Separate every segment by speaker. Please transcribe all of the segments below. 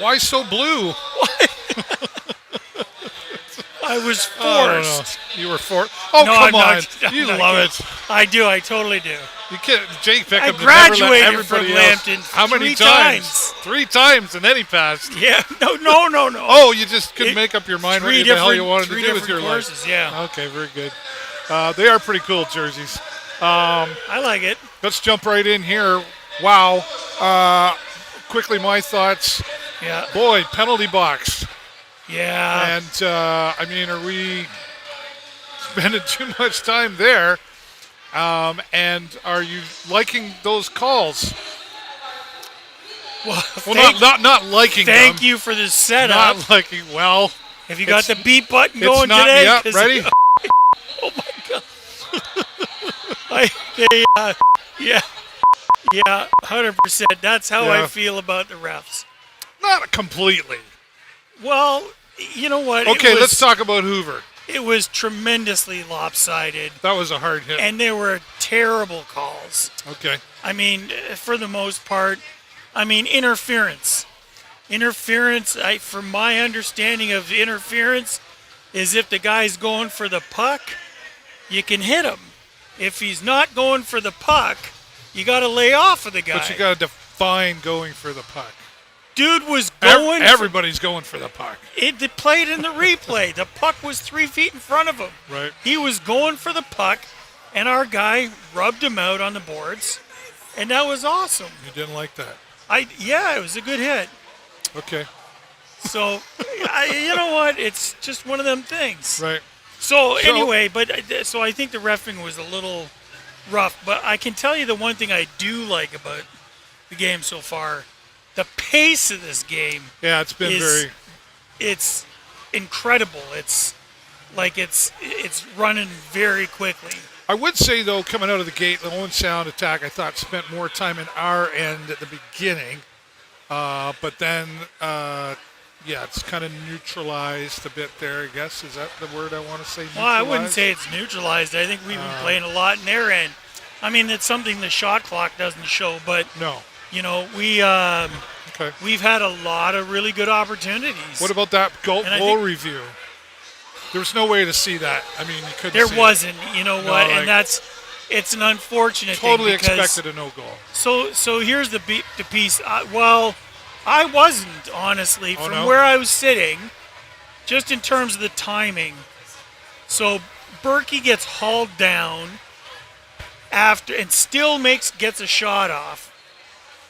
Speaker 1: Why so blue?
Speaker 2: I was
Speaker 1: Oh,
Speaker 2: forced.
Speaker 1: no. You were forced. Oh,
Speaker 2: No,
Speaker 1: come
Speaker 2: I'm
Speaker 1: on.
Speaker 2: not. I'm
Speaker 1: You
Speaker 2: not
Speaker 1: love
Speaker 2: kidding.
Speaker 1: it.
Speaker 2: I do. I totally do.
Speaker 1: You can't. Jake
Speaker 2: I
Speaker 1: Peckham never let
Speaker 2: graduated
Speaker 1: everybody
Speaker 2: from
Speaker 1: else.
Speaker 2: Lambton
Speaker 1: How many
Speaker 2: 3 times.
Speaker 1: 3 times, and then he passed.
Speaker 2: Yeah. No.
Speaker 1: Oh, you just couldn't make up your mind what the hell you wanted to do with your
Speaker 2: courses,
Speaker 1: life.
Speaker 2: Yeah.
Speaker 1: Okay, very good. They are pretty cool jerseys.
Speaker 2: I like it.
Speaker 1: Let's jump right in here. Wow. Quickly, my thoughts.
Speaker 2: Yeah.
Speaker 1: Boy, penalty box.
Speaker 2: Yeah.
Speaker 1: And, I mean, are we spending too much time there? And are you liking those calls?
Speaker 2: Well,
Speaker 1: not liking them.
Speaker 2: Thank you for the setup.
Speaker 1: Not liking, well.
Speaker 2: Have you got the beat button
Speaker 1: It's
Speaker 2: going
Speaker 1: not,
Speaker 2: today?
Speaker 1: yeah, ready?
Speaker 2: Oh, my God. Yeah, 100%. That's how I
Speaker 1: Yeah.
Speaker 2: feel about the refs.
Speaker 1: Not completely.
Speaker 2: Well, you know what?
Speaker 1: Okay, let's talk about Hoover.
Speaker 2: It was tremendously lopsided,
Speaker 1: That was a hard hit.
Speaker 2: and there were terrible calls.
Speaker 1: Okay.
Speaker 2: I mean, for the most part, interference. Interference, from my understanding of interference, is if the guy's going for the puck, you can hit him. If he's not going for the puck, you got to lay off of the guy.
Speaker 1: But you got to define going for the puck.
Speaker 2: Dude was going.
Speaker 1: Everybody's going for the puck.
Speaker 2: It played in the replay. The puck was 3 feet in front of him.
Speaker 1: Right.
Speaker 2: He was going for the puck, and our guy rubbed him out on the boards, and that was awesome.
Speaker 1: You didn't like that.
Speaker 2: It was a good hit.
Speaker 1: Okay.
Speaker 2: So, you know what? It's just one of them things.
Speaker 1: Right.
Speaker 2: So anyway, so I think the reffing was a little rough, but I can tell you the one thing I do like about the game so far, the pace of this game.
Speaker 1: Yeah, it's been
Speaker 2: it's incredible. It's like it's running very quickly.
Speaker 1: I would say, though, coming out of the gate, the Owen Sound attack, I thought spent more time in our end at the beginning. But then, it's kind of neutralized a bit there, I guess. Is that the word I want to say?
Speaker 2: Well, I wouldn't say it's neutralized. I think we've been playing a lot in their end. I mean, it's something the shot clock doesn't show, but
Speaker 1: no.
Speaker 2: We've had a lot of really good opportunities.
Speaker 1: What about that goal review? There was no way to see that. I mean, you couldn't
Speaker 2: There
Speaker 1: see
Speaker 2: wasn't.
Speaker 1: it.
Speaker 2: You know what? And it's an unfortunate
Speaker 1: totally
Speaker 2: thing. Totally
Speaker 1: expected a no goal.
Speaker 2: So here's the piece. I wasn't, honestly, from where I was sitting, just in terms of the timing. So Berkey gets hauled down after and still gets a shot off.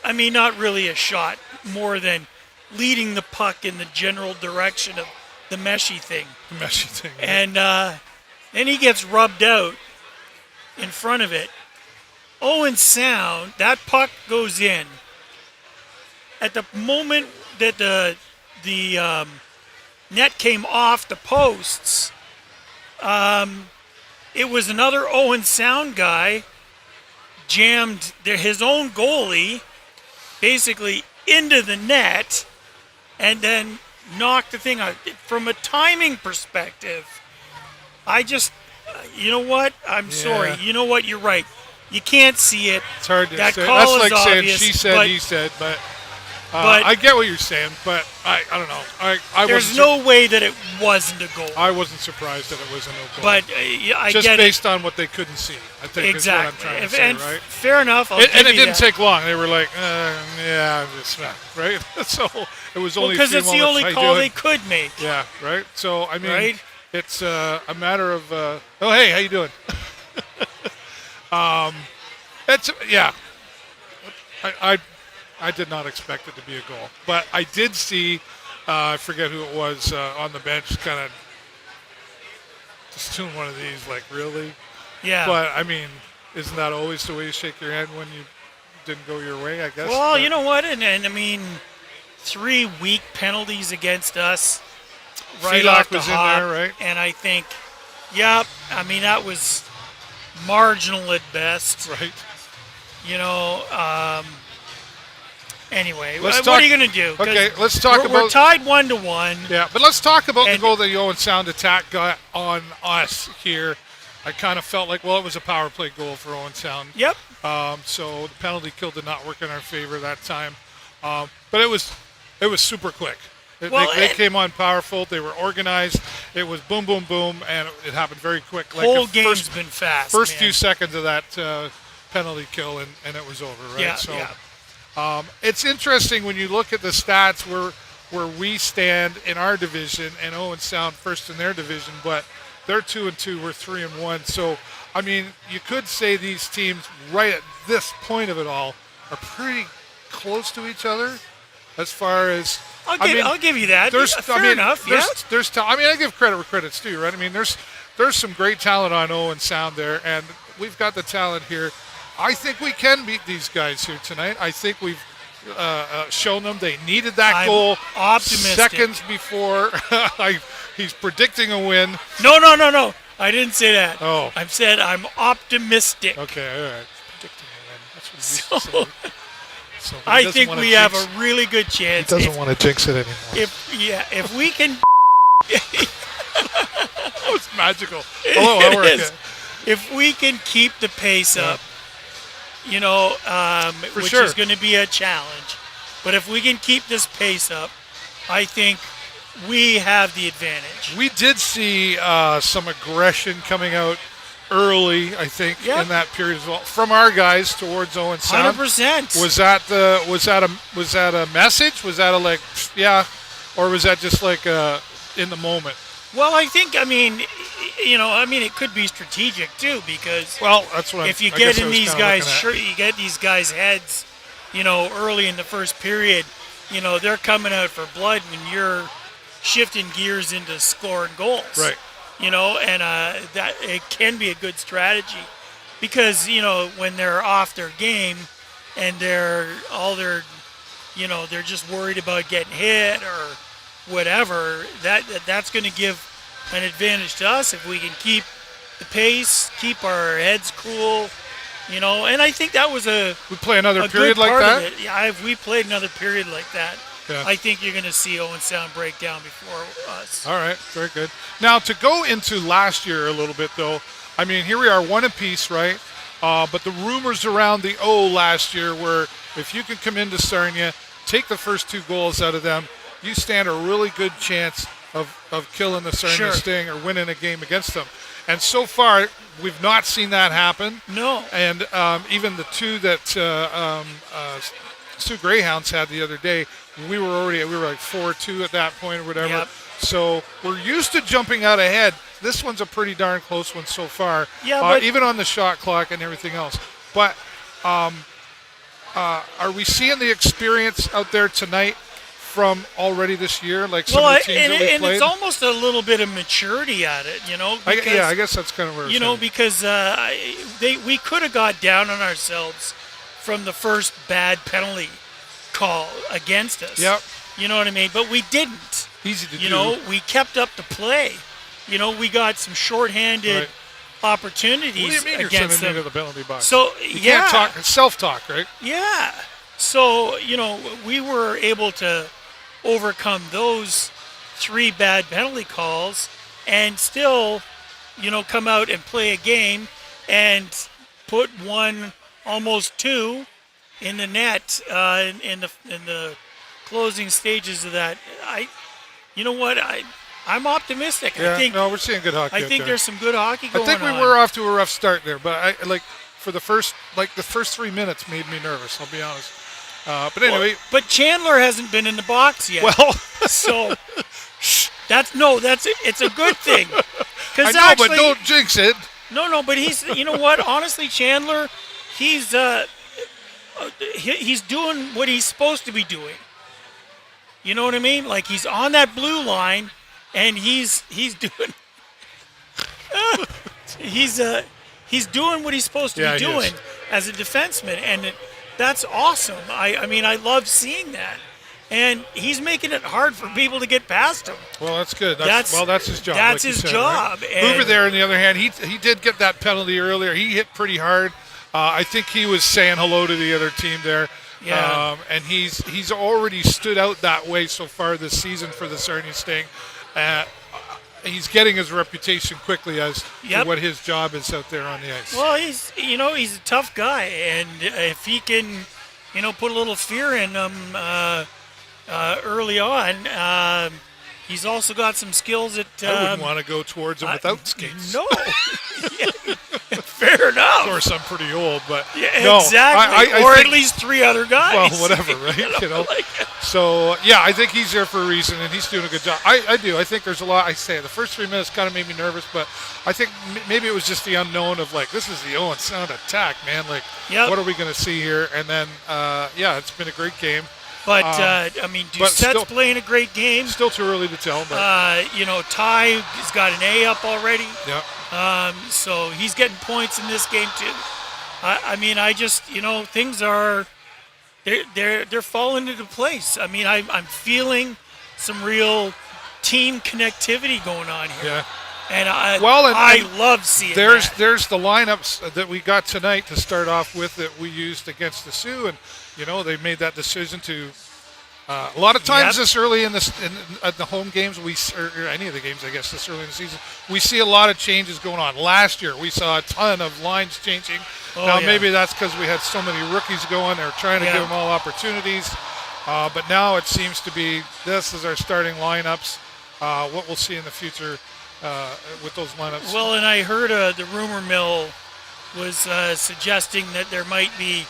Speaker 2: I mean, not really a shot, more than leading the puck in the general direction of the meshy thing.
Speaker 1: The meshy thing. Right?
Speaker 2: And then he gets rubbed out in front of it. Owen Sound, that puck goes in. At the moment that the net came off the posts, it was another Owen Sound guy jammed his own goalie basically into the net and then knocked the thing out. From a timing perspective, I just, you know what? I'm sorry. You know what? You're right. You can't see it.
Speaker 1: It's hard to
Speaker 2: that
Speaker 1: say.
Speaker 2: Call
Speaker 1: That's
Speaker 2: is
Speaker 1: like
Speaker 2: obvious,
Speaker 1: saying she said, he said, but I get what you're saying, but I don't know.
Speaker 2: There's no way that it wasn't a goal.
Speaker 1: I wasn't surprised that it was a no goal.
Speaker 2: But I
Speaker 1: just
Speaker 2: get
Speaker 1: based
Speaker 2: it.
Speaker 1: on what they couldn't see, I think
Speaker 2: exactly.
Speaker 1: is what I'm trying to say, right?
Speaker 2: Fair enough.
Speaker 1: And it didn't take long. They were like, it's not, right? So it was only
Speaker 2: because it's the only call they could make.
Speaker 1: Yeah, right? So, I mean, it's a matter of, hey, how you doing? I did not expect it to be a goal. But I did see, I forget who it was, on the bench kind of just doing one of these, like, really?
Speaker 2: Yeah.
Speaker 1: But, I mean, isn't that always the way you shake your hand when you didn't go your way, I guess?
Speaker 2: Well, you know what? And I mean, 3 weak penalties against us right off the hop.
Speaker 1: in there, right?
Speaker 2: And I think, I mean, that was marginal at best.
Speaker 1: Right.
Speaker 2: You know, anyway,
Speaker 1: what
Speaker 2: are you going to do?
Speaker 1: Okay, let's talk about...
Speaker 2: We're tied 1-1.
Speaker 1: Yeah, but let's talk about the goal that the Owen Sound attack got on us here. I kind of felt like, it was a power play goal for Owen Sound.
Speaker 2: Yep.
Speaker 1: So the penalty kill did not work in our favor that time. But it was It was super quick. They
Speaker 2: Well,
Speaker 1: came on powerful. They were organized. It was boom, boom, boom, and it happened very quick.
Speaker 2: Whole
Speaker 1: the
Speaker 2: game's been fast.
Speaker 1: First
Speaker 2: man.
Speaker 1: few seconds of that penalty kill, and it was over, right?
Speaker 2: Yeah,
Speaker 1: So
Speaker 2: yeah.
Speaker 1: it's interesting when you look at the stats where we stand in our division, and Owen Sound first in their division, but they're 2-2, we're 3-1. So, I mean, you could say these teams right at this point of it all are pretty close to each other as far as.
Speaker 2: I'll give you that. Fair enough.
Speaker 1: I give credit where credit's due, right? I mean, there's some great talent on Owen Sound there, and we've got the talent here. I think we can beat these guys here tonight. I think we've shown them they needed that
Speaker 2: I'm
Speaker 1: goal
Speaker 2: optimistic.
Speaker 1: seconds before. He's predicting a win.
Speaker 2: No. I didn't say that.
Speaker 1: Oh.
Speaker 2: I said I'm optimistic.
Speaker 1: Okay, all right. Predicting a win. That's what he used to say. So
Speaker 2: I think we have a really good chance.
Speaker 1: He doesn't want to jinx it anymore.
Speaker 2: If we can.
Speaker 1: That was magical. Hello, how are you?
Speaker 2: If we can keep the pace up, which
Speaker 1: sure.
Speaker 2: is going to be a challenge, but if we can keep this pace up, I think we have the advantage.
Speaker 1: We did see some aggression coming out early, I think, in that period as well, from our guys towards Owen Sound.
Speaker 2: 100%.
Speaker 1: Was that a message? Was that or was that just like in the moment?
Speaker 2: Well, I think it could be strategic too, because
Speaker 1: that's what
Speaker 2: if you get in these guys, you get these guys' heads, early in the first period, they're coming out for blood when you're shifting gears into scoring goals.
Speaker 1: Right.
Speaker 2: And that it can be a good strategy, because when they're off their game and they're just worried about getting hit or whatever, that's going to give an advantage to us if we can keep the pace, keep our heads cool, and I think that was
Speaker 1: we play another period like that.
Speaker 2: Yeah, if we played another period like that,
Speaker 1: yeah.
Speaker 2: I think you're going to see Owen Sound break down before us.
Speaker 1: All right, very good. Now, to go into last year a little bit, though, I mean, here we are, one apiece, right? But the rumors around the O last year were, if you can come into Sarnia, take the first 2 goals out of them, you stand a really good chance of killing the Sarnia Sting or winning a game against them. And so far, we've not seen that happen.
Speaker 2: No.
Speaker 1: And even the 2 that Sioux Greyhounds had the other day, we were like 4-2 at that point or whatever.
Speaker 2: Yep.
Speaker 1: So we're used to jumping out ahead. This one's a pretty darn close one so far,
Speaker 2: but
Speaker 1: even on the shot clock and everything else. But are we seeing the experience out there tonight from already this year, like some of the teams that we played?
Speaker 2: And it's almost a little bit of maturity at it, because,
Speaker 1: I guess that's kind of where it's headed.
Speaker 2: Because we could have got down on ourselves from the first bad penalty call against us.
Speaker 1: Yep.
Speaker 2: You know what I mean? But we didn't.
Speaker 1: Easy to do.
Speaker 2: We kept up the play. We got some shorthanded opportunities
Speaker 1: against them. What do you mean you're sending me to the penalty box?
Speaker 2: So,
Speaker 1: you can't talk, self-talk, right?
Speaker 2: Yeah. So, we were able to overcome those 3 bad penalty calls and still, come out and play a game and put 1, almost 2 in the net in the closing stages of that. I'm optimistic.
Speaker 1: Yeah, we're seeing good hockey.
Speaker 2: I think there's some good hockey going on.
Speaker 1: I think we were off to a rough start there, but for the first 3 minutes made me nervous. I'll be honest. But anyway,
Speaker 2: but Chandler hasn't been in the box yet.
Speaker 1: Well,
Speaker 2: so it's a good thing.
Speaker 1: I know, but don't jinx it.
Speaker 2: No, but he's, what? Honestly, Chandler, he's doing what he's supposed to be doing. You know what I mean? Like, he's on that blue line, and he's doing he's doing what he's supposed to be doing as a defenseman, and that's awesome. I love seeing that, and he's making it hard for people to get past him.
Speaker 1: Well, that's good. That's his job.
Speaker 2: That's
Speaker 1: like
Speaker 2: his
Speaker 1: said,
Speaker 2: job.
Speaker 1: Right? Hoover there, on the other hand, he did get that penalty earlier. He hit pretty hard. I think he was saying hello to the other team there.
Speaker 2: Yeah.
Speaker 1: And he's already stood out that way so far this season for the Sarnia Sting. He's getting his reputation quickly as to what his job is out there on the ice.
Speaker 2: Well, he's a tough guy, and if he can, put a little fear in them, early on. He's also got some skills at.
Speaker 1: I wouldn't want to go towards him without skates.
Speaker 2: No. Fair enough.
Speaker 1: Of course, I'm pretty old, but
Speaker 2: yeah,
Speaker 1: no,
Speaker 2: exactly.
Speaker 1: I
Speaker 2: or
Speaker 1: think,
Speaker 2: at least 3 other guys.
Speaker 1: Well, whatever, right? So yeah, I think he's there for a reason, and he's doing a good job. I do. I think there's a lot. I say the first 3 minutes kind of made me nervous, but I think maybe it was just the unknown of like, this is the Owen Sound attack, man. Like, what are we going to see here? And then yeah, it's been a great game.
Speaker 2: But I mean, Doucette's playing a great game.
Speaker 1: Still too early to tell, but
Speaker 2: Ty has got an A up already.
Speaker 1: Yeah.
Speaker 2: So he's getting points in this game too. I mean, I just things are they're falling into place. I mean, I'm feeling some real team connectivity going on here.
Speaker 1: Yeah.
Speaker 2: And I love seeing that.
Speaker 1: There's the lineups that we got tonight to start off with that we used against the Sioux, and they made that decision to. A lot of times this early in at the home games, or any of the games, I guess, this early in the season, we see a lot of changes going on. Last year, we saw a ton of lines changing. Maybe that's because we had so many rookies going. They're trying to give them all opportunities. But now it seems to be this is our starting lineups. What we'll see in the future with those lineups.
Speaker 2: Well, and I heard the rumor mill was suggesting that there might be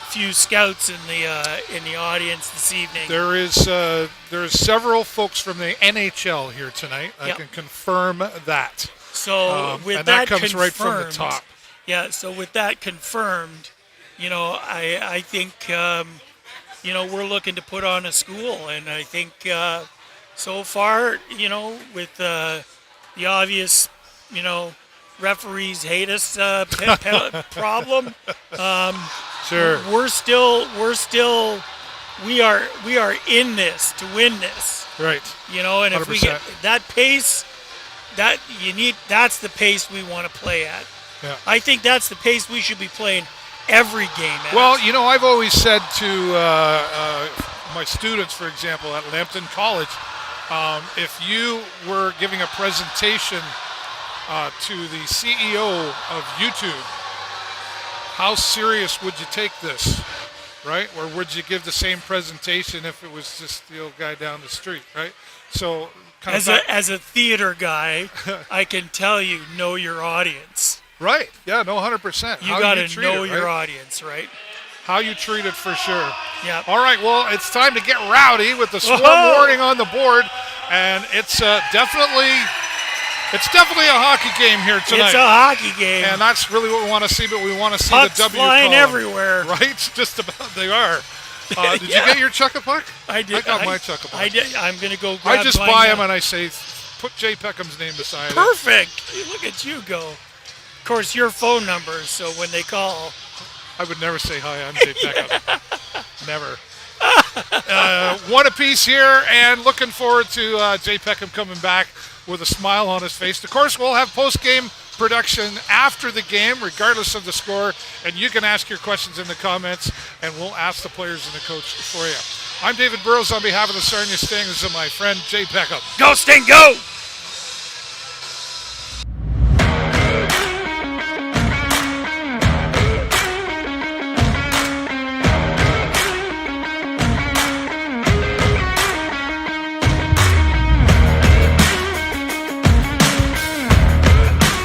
Speaker 2: few scouts in the audience this evening.
Speaker 1: There's several folks from the NHL here tonight. I can confirm that.
Speaker 2: So with
Speaker 1: that comes right from the top.
Speaker 2: Yeah. So with that confirmed, I think we're looking to put on a school, and I think so far with the obvious referees hate us problem.
Speaker 1: Sure.
Speaker 2: We are in this to win this.
Speaker 1: Right.
Speaker 2: And if 100%. We get that pace, that's the pace we want to play at.
Speaker 1: Yeah.
Speaker 2: I think that's the pace we should be playing every game at.
Speaker 1: Well, I've always said to my students, for example, at Lambton College, if you were giving a presentation to the CEO of YouTube, how serious would you take this, right? Or would you give the same presentation if it was just the old guy down the street, right? So
Speaker 2: as a theater guy, I can tell you, know your audience.
Speaker 1: Right. Yeah, no, 100%.
Speaker 2: You got to know your audience, right?
Speaker 1: How you treat it for sure.
Speaker 2: Yeah.
Speaker 1: All right, well, it's time to get rowdy with the swarm warning on the board, and it's definitely a hockey game here tonight.
Speaker 2: It's a hockey game.
Speaker 1: And that's really what we want to see, but we want to see
Speaker 2: Pucks
Speaker 1: the W
Speaker 2: flying
Speaker 1: column.
Speaker 2: Everywhere.
Speaker 1: Right? Just about they are. Did you get your chuck-a-puck?
Speaker 2: I did.
Speaker 1: I got my chuck-a-puck.
Speaker 2: I did. I'm going to go grab
Speaker 1: I just buy them and I say, put Jay Peckham's name beside it.
Speaker 2: Perfect. Look at you go. Of course, your phone number, so when they call.
Speaker 1: I would never say hi, I'm Jay Peckham. Never. One apiece here, and looking forward to Jay Peckham coming back with a smile on his face. Of course, we'll have post-game production after the game, regardless of the score, and you can ask your questions in the comments, and we'll ask the players and the coach for you. I'm David Burrows on behalf of the Sarnia Sting. This is my friend Jay Peckham.
Speaker 2: Go Sting, go!